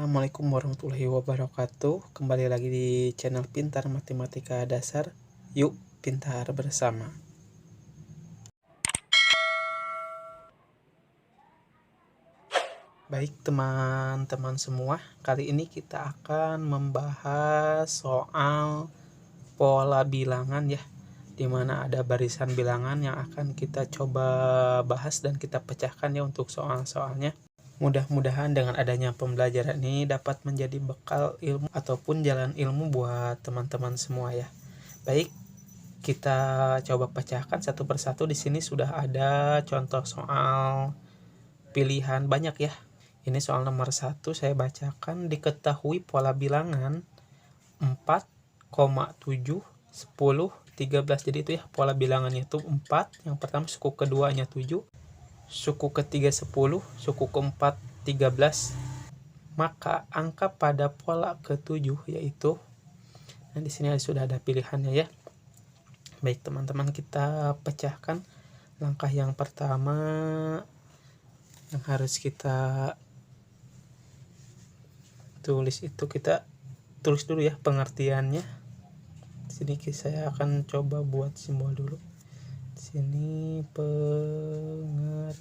Assalamualaikum warahmatullahi wabarakatuh. Kembali lagi di channel Pintar Matematika Dasar. Yuk pintar bersama. Baik teman-teman semua, kali ini kita akan membahas soal pola bilangan ya, dimana ada barisan bilangan yang akan kita coba bahas dan kita pecahkan ya untuk soal-soalnya. Mudah-mudahan dengan adanya pembelajaran ini dapat menjadi bekal ilmu ataupun jalan ilmu buat teman-teman semua ya. Baik, kita coba pecahkan satu persatu. Di sini sudah ada contoh soal pilihan banyak ya. Ini soal nomor 1 saya bacakan. Diketahui pola bilangan 4, 7, 10, 13. Jadi itu ya pola bilangannya itu 4. Yang pertama suku keduanya 7. Suku ketiga 10, suku keempat 13, maka angka pada pola ke-7 yaitu, nah di sini sudah ada pilihannya ya. Baik teman-teman, kita pecahkan. Langkah yang pertama yang harus kita tulis itu, kita tulis dulu ya pengertiannya. Di sini saya akan coba buat simbol dulu. Sini pengertian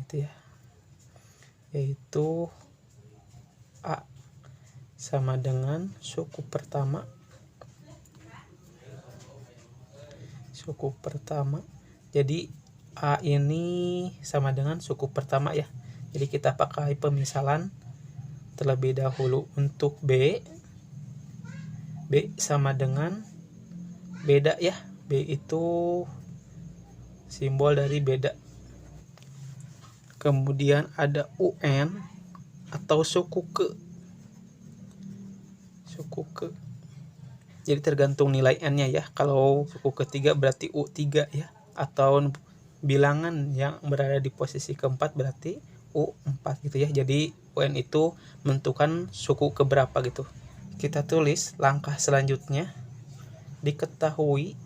gitu ya, yaitu A sama dengan suku pertama. Jadi A ini sama dengan suku pertama ya. Jadi kita pakai pemisalan terlebih dahulu. Untuk B sama dengan beda ya. B itu simbol dari beda. Kemudian ada UN atau suku ke. Jadi tergantung nilai N-nya ya. Kalau suku ketiga berarti U3 ya. Atau bilangan yang berada di posisi keempat berarti U4 gitu ya. Jadi UN itu menentukan suku keberapa gitu. Kita tulis langkah selanjutnya. Diketahui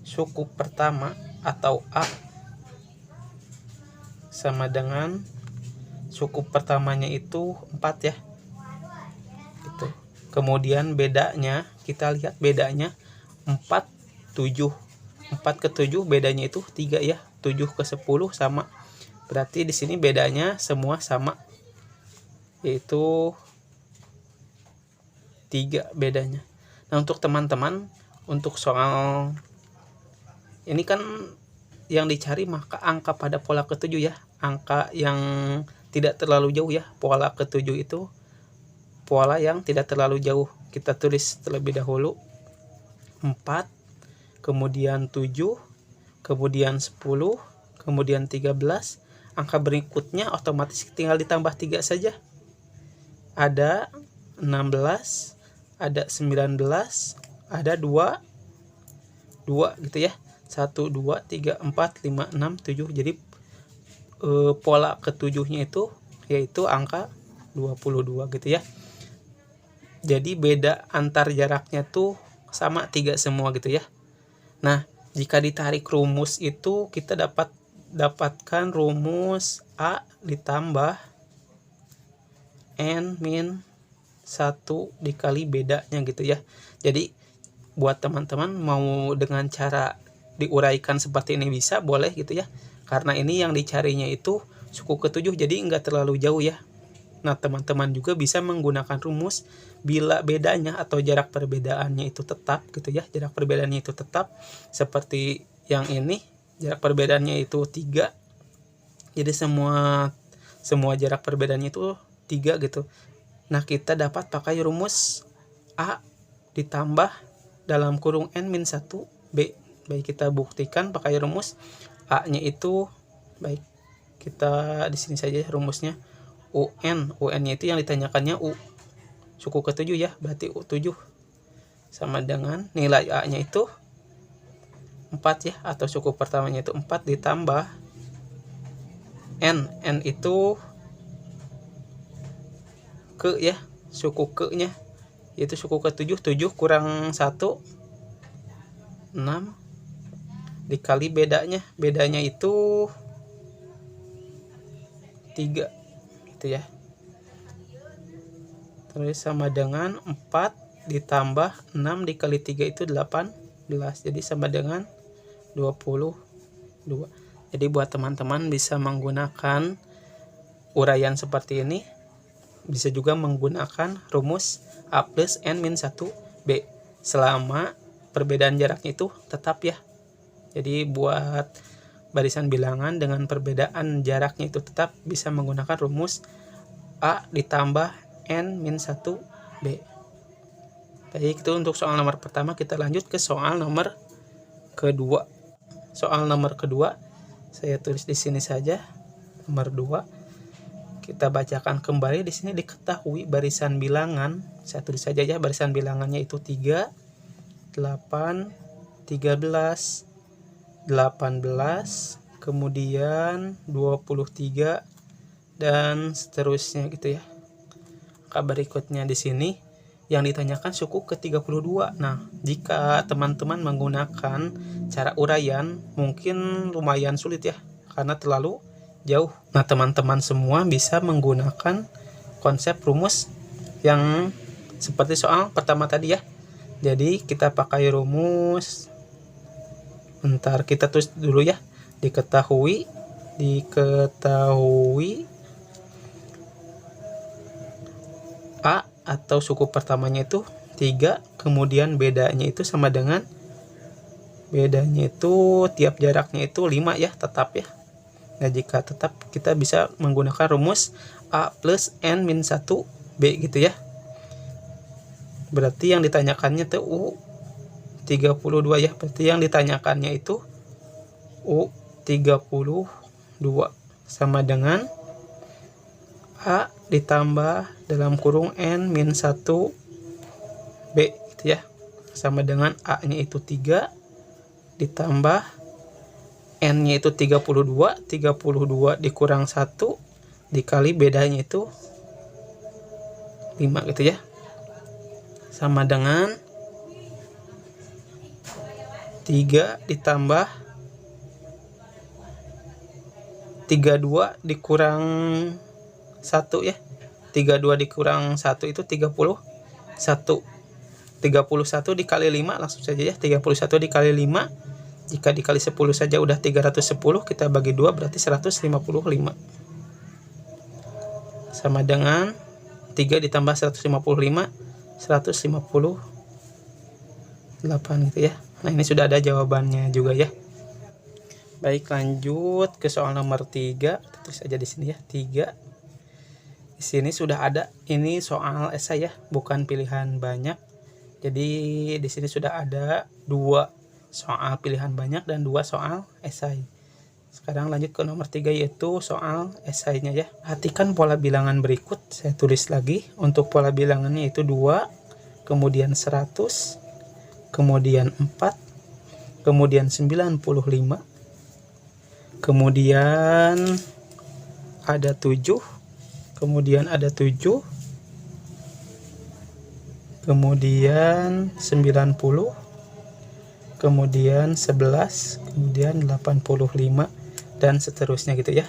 suku pertama atau A sama dengan suku pertamanya itu 4 ya. Itu. Kemudian bedanya, kita lihat bedanya 4, 7. 4 ke 7 bedanya itu 3 ya. 7 ke 10 sama. Berarti di sini bedanya semua sama. Yaitu 3 bedanya. Nah, untuk teman-teman, untuk soal ini kan yang dicari maka angka pada pola ke-7 ya. Angka yang tidak terlalu jauh ya. Pola ke-7 itu pola yang tidak terlalu jauh. Kita tulis terlebih dahulu 4, kemudian 7, kemudian 10, kemudian 13. Angka berikutnya otomatis tinggal ditambah 3 saja. Ada 16, ada 19, ada 2 gitu ya. 1, 2, 3, 4, 5, 6, 7. Jadi pola ke-7-nya itu yaitu angka 22 gitu ya. Jadi beda antar jaraknya tuh sama 3 semua gitu ya. Nah, jika ditarik rumus itu kita dapatkan rumus A ditambah N min 1 dikali bedanya gitu ya. Jadi buat teman-teman mau dengan cara diuraikan seperti ini bisa, boleh gitu ya. Karena ini yang dicarinya itu suku ke-7, jadi enggak terlalu jauh ya. Nah, teman-teman juga bisa menggunakan rumus bila bedanya atau jarak perbedaannya itu tetap gitu ya. Jarak perbedaannya itu tetap seperti yang ini, jarak perbedaannya itu 3. Jadi semua jarak perbedaannya itu 3 gitu. Nah, kita dapat pakai rumus A ditambah dalam kurung N min 1 B. Baik, kita buktikan pakai rumus A-nya itu, baik, kita di sini saja rumusnya UN-nya itu yang ditanyakannya U suku ke-7 ya, berarti U7 sama dengan nilai A-nya itu 4 ya, atau suku pertamanya itu 4 ditambah N itu ke ya, suku ke-nya yaitu suku ke-7, 7 kurang 1 6 dikali bedanya itu 3 gitu ya. Terus sama dengan 4 ditambah 6 dikali 3 itu 18, jadi sama dengan 22. Jadi buat teman-teman bisa menggunakan uraian seperti ini, bisa juga menggunakan rumus A plus N min 1B selama perbedaan jaraknya itu tetap ya. Jadi buat barisan bilangan dengan perbedaan jaraknya itu tetap bisa menggunakan rumus A ditambah N min 1B. Baik, itu untuk soal nomor pertama. Kita lanjut ke soal nomor kedua. Soal nomor kedua saya tulis di sini saja, nomor 2. Kita bacakan kembali. Di sini diketahui barisan bilangan, saya tulis saja ya, barisan bilangannya itu 3, 8, 13, 18, kemudian 23 dan seterusnya gitu ya. Angka berikutnya di sini yang ditanyakan suku ke-32. Nah, jika teman-teman menggunakan cara uraian mungkin lumayan sulit ya, karena terlalu jauh. Nah, teman-teman semua bisa menggunakan konsep rumus yang seperti soal pertama tadi ya. Jadi kita pakai rumus, bentar kita tulis dulu ya. Diketahui A atau suku pertamanya itu 3, kemudian bedanya itu sama dengan, bedanya itu tiap jaraknya itu 5 ya, tetap ya. Nah, jika tetap kita bisa menggunakan rumus A plus N min 1B gitu ya. Berarti yang ditanyakannya itu U32 ya. Berarti yang ditanyakannya itu U32 sama dengan A ditambah dalam kurung N min 1B gitu ya. Sama dengan A nya itu 3 ditambah N nya itu 32 dikurang 1 dikali bedanya itu 5 gitu ya. Sama dengan 3 ditambah 32 dikurang 1 ya. 32 dikurang 1 itu 31. 31 dikali 5 langsung saja ya. 31 dikali 5, jika dikali 10 saja udah 310, kita bagi 2 berarti 155. Sama dengan 3 ditambah 155, 158 gitu ya. Nah, ini sudah ada jawabannya juga ya. Baik, lanjut ke soal nomor 3. Kita tulis aja di sini ya, 3. Di sini sudah ada, ini soal esai ya, bukan pilihan banyak. Jadi di sini sudah ada 2 soal pilihan banyak dan 2 soal esai. Sekarang lanjut ke nomor 3 yaitu soal esainya ya. Perhatikan pola bilangan berikut, saya tulis lagi. Untuk pola bilangannya itu 2, kemudian 100, kemudian 4, kemudian 95, kemudian ada 7, kemudian ada 7, kemudian 90, kemudian 11, kemudian 85 dan seterusnya gitu ya.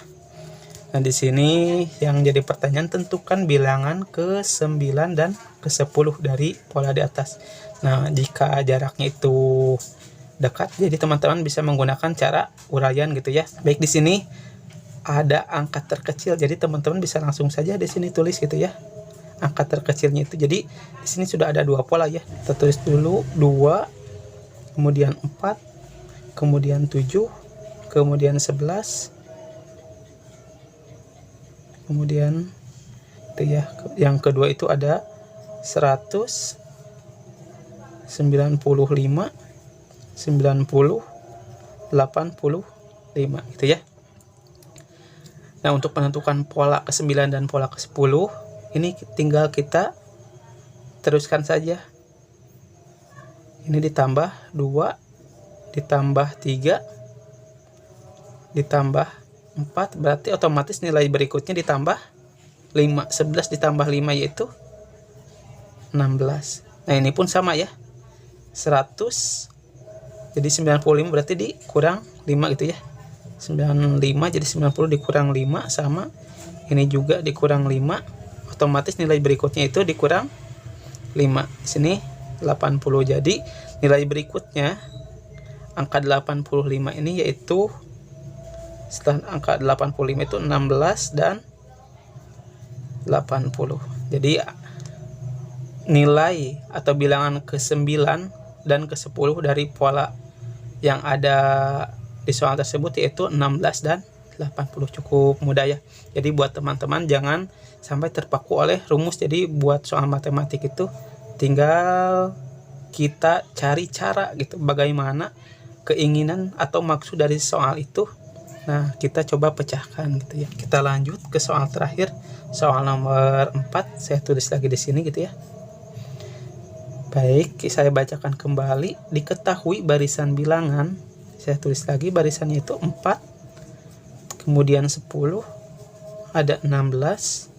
Nah, di sini yang jadi pertanyaan, tentukan bilangan ke-9 dan ke-10 dari pola di atas. Nah, jika jaraknya itu dekat, jadi teman-teman bisa menggunakan cara uraian gitu ya. Baik, di sini ada angka terkecil, jadi teman-teman bisa langsung saja di sini tulis gitu ya. Angka terkecilnya itu, jadi di sini sudah ada 2 pola ya. Kita tulis dulu 2, kemudian 4, kemudian 7, kemudian 11, kemudian itu ya. Yang kedua itu ada 100, 95, 90, 85 gitu ya. Nah, untuk menentukan pola ke-9 dan pola ke-10 ini tinggal kita teruskan saja. Ini ditambah 2, ditambah 3, ditambah 4, berarti otomatis nilai berikutnya ditambah 5. 11 ditambah 5 yaitu 16. Nah, ini pun sama ya. 100 jadi 95 berarti dikurang 5 gitu ya. 95 jadi 90 dikurang 5 sama ini juga dikurang 5, otomatis nilai berikutnya itu dikurang 5. Di sini 80. Jadi nilai berikutnya angka 85 ini yaitu setelah angka 85 itu 16 dan 80. Jadi nilai atau bilangan ke-9 dan ke-10 dari pola yang ada di soal tersebut yaitu 16 dan 80. Cukup mudah ya. Jadi buat teman-teman jangan sampai terpaku oleh rumus. Jadi buat soal matematik itu tinggal kita cari cara gitu bagaimana keinginan atau maksud dari soal itu. Nah, kita coba pecahkan gitu ya. Kita lanjut ke soal terakhir, soal nomor 4. Saya tulis lagi di sini gitu ya. Baik, saya bacakan kembali. Diketahui barisan bilangan, saya tulis lagi barisannya itu 4, kemudian 10, ada 16,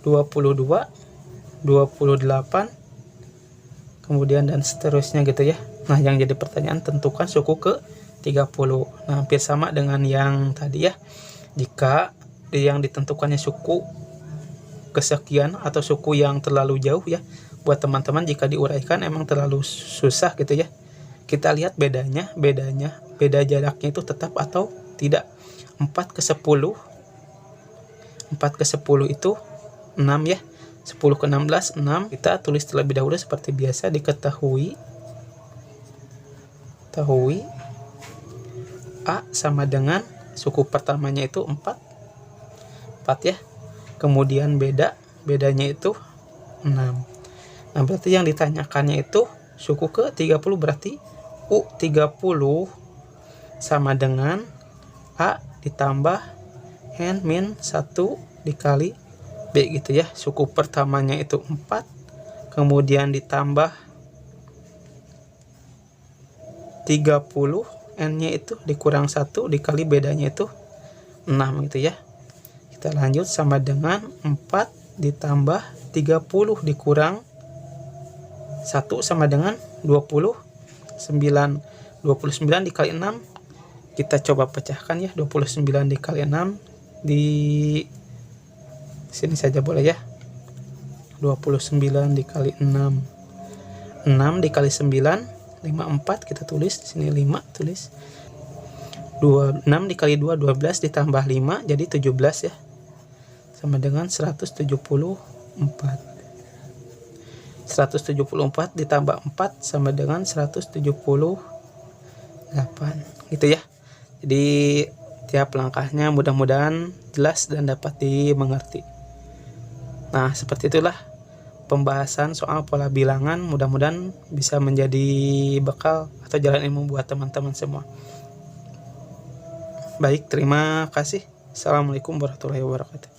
22, 28, kemudian dan seterusnya gitu ya. Nah, yang jadi pertanyaan tentukan suku ke 30. Nah, hampir sama dengan yang tadi ya. Jika yang ditentukannya suku kesekian atau suku yang terlalu jauh ya, buat teman-teman jika diuraikan emang terlalu susah gitu ya. Kita lihat bedanya, beda jaraknya itu tetap atau tidak. 4 ke 10 itu 6 ya. 10 ke 16 6. Kita tulis terlebih dahulu seperti biasa. Diketahui A sama dengan suku pertamanya itu 4 ya. Kemudian bedanya itu 6. Nah, berarti yang ditanyakannya itu suku ke 30, berarti U30 sama dengan A ditambah N min 1 dikali B gitu ya. Suku pertamanya itu 4, kemudian ditambah 30, N-nya itu dikurang 1 dikali bedanya itu 6 gitu ya. Kita lanjut sama dengan 4 ditambah 30 dikurang 1 sama dengan 29. 29 dikali 6 kita coba pecahkan ya. 29 dikali 6 di sini saja boleh ya. 29 dikali 6, 6 dikali 9 54, kita tulis di sini 5 tulis. 6 dikali 2 12 ditambah 5 jadi 17 ya. Sama dengan 174. 174 ditambah 4 sama dengan 178 gitu ya. Jadi tiap langkahnya mudah-mudahan jelas dan dapat dimengerti. Nah, seperti itulah pembahasan soal pola bilangan. Mudah-mudahan bisa menjadi bekal atau jalan ilmu buat teman-teman semua. Baik, terima kasih. Assalamualaikum warahmatullahi wabarakatuh.